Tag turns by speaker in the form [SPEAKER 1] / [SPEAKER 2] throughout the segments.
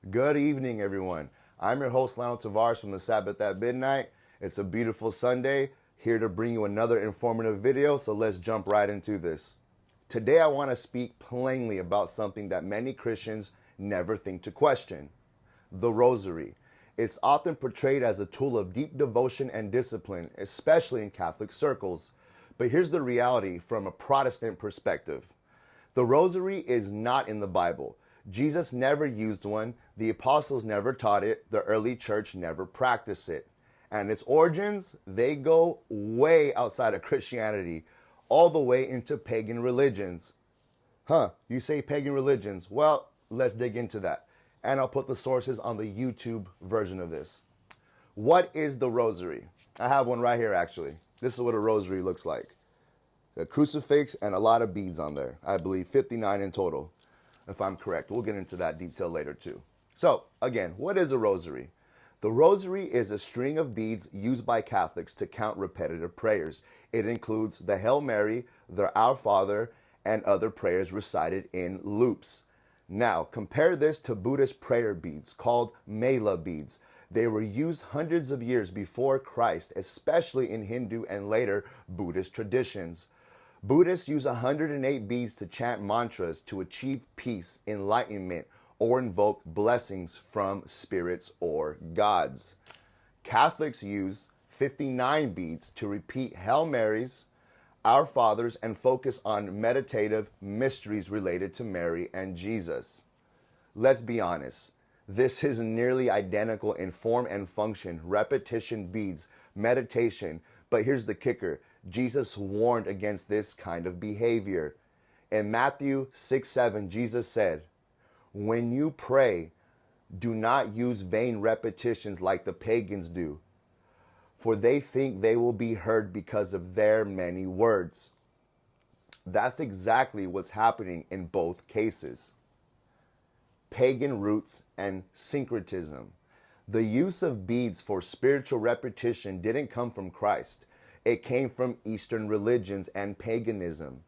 [SPEAKER 1] Good evening, everyone. I'm your host, Lionel Tavares from the Sabbath at Midnight. It's a beautiful Sunday, here to bring you another informative video, so let's jump right into this. Today, I want to speak plainly about something that many Christians never think to question: the Rosary. It's often portrayed as a tool of deep devotion and discipline, especially in Catholic circles. But here's the reality from a Protestant perspective. The Rosary is not in the Bible. Jesus never used one, the apostles never taught it, the early church never practiced it. And its origins, they go way outside of Christianity, all the way into pagan religions. You say pagan religions? Well, let's dig into that. And I'll put the sources on the YouTube version of this. What is the Rosary? I have one right here, actually. This is what a rosary looks like. A crucifix and a lot of beads on there. I believe 59 in total, if I'm correct. We'll get into that detail later too. So again, what is a rosary? The rosary is a string of beads used by Catholics to count repetitive prayers. It includes the Hail Mary, the Our Father, and other prayers recited in loops. Now, compare this to Buddhist prayer beads called mala beads. They were used hundreds of years before Christ, especially in Hindu and later Buddhist traditions. Buddhists use 108 beads to chant mantras to achieve peace, enlightenment, or invoke blessings from spirits or gods. Catholics use 59 beads to repeat Hail Marys, Our Fathers, and focus on meditative mysteries related to Mary and Jesus. Let's be honest. This is nearly identical in form and function, repetition beads, meditation, but here's the kicker. Jesus warned against this kind of behavior. In Matthew 6:7, Jesus said, "When you pray, do not use vain repetitions like the pagans do, for they think they will be heard because of their many words." That's exactly what's happening in both cases. Pagan roots and syncretism. The use of beads for spiritual repetition didn't come from Christ. It came from Eastern religions and paganism.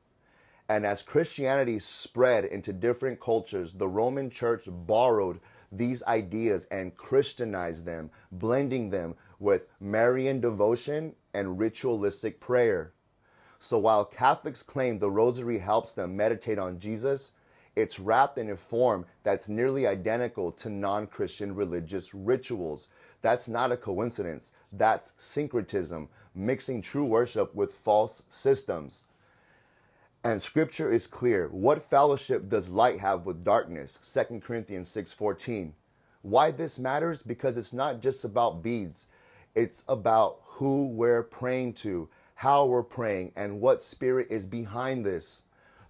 [SPEAKER 1] And as Christianity spread into different cultures, the Roman Church borrowed these ideas and Christianized them, blending them with Marian devotion and ritualistic prayer. So while Catholics claim the Rosary helps them meditate on Jesus, it's wrapped in a form that's nearly identical to non-Christian religious rituals. That's not a coincidence. That's syncretism, mixing true worship with false systems. And scripture is clear. What fellowship does light have with darkness? 2 Corinthians 6:14. Why this matters? Because it's not just about beads. It's about who we're praying to, how we're praying, and what spirit is behind this.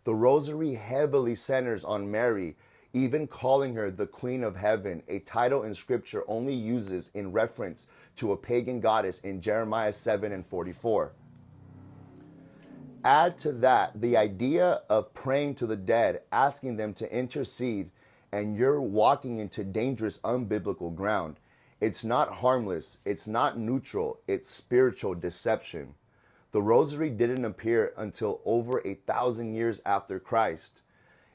[SPEAKER 1] The Rosary heavily centers on Mary, even calling her the Queen of Heaven, a title in Scripture only uses in reference to a pagan goddess in Jeremiah 7:44. Add to that the idea of praying to the dead, asking them to intercede, and you're walking into dangerous, unbiblical ground. It's not harmless, it's not neutral, it's spiritual deception. The Rosary didn't appear until over 1,000 years after Christ.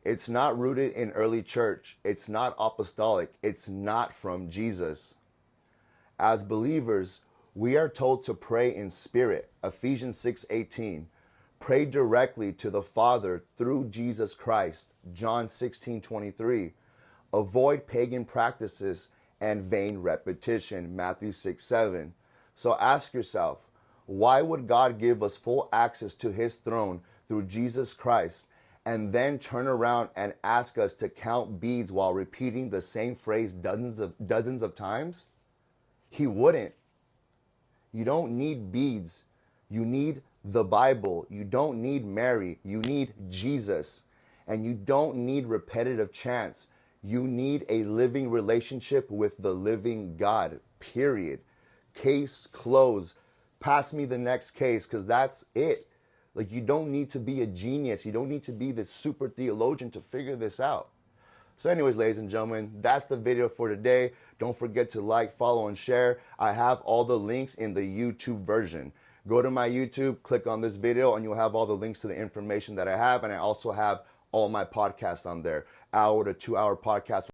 [SPEAKER 1] It's not rooted in early church. It's not apostolic. It's not from Jesus. As believers, we are told to pray in spirit. Ephesians 6:18. Pray directly to the Father through Jesus Christ. John 16:23. Avoid pagan practices and vain repetition. Matthew 6:7. So ask yourself, why would God give us full access to his throne through Jesus Christ and then turn around and ask us to count beads while repeating the same phrase dozens of times? He wouldn't. You don't need beads. You need the Bible. You don't need Mary. You need Jesus. And you don't need repetitive chants. You need a living relationship with the living God, period. Case closed. Pass me the next case, because that's it. Like, you don't need to be a genius. You don't need to be this super theologian to figure this out. So anyways, ladies and gentlemen, that's the video for today. Don't forget to like, follow, and share. I have all the links in the YouTube version. Go to my YouTube, click on this video, and you'll have all the links to the information that I have. And I also have all my podcasts on there. 1 to 2 hour podcasts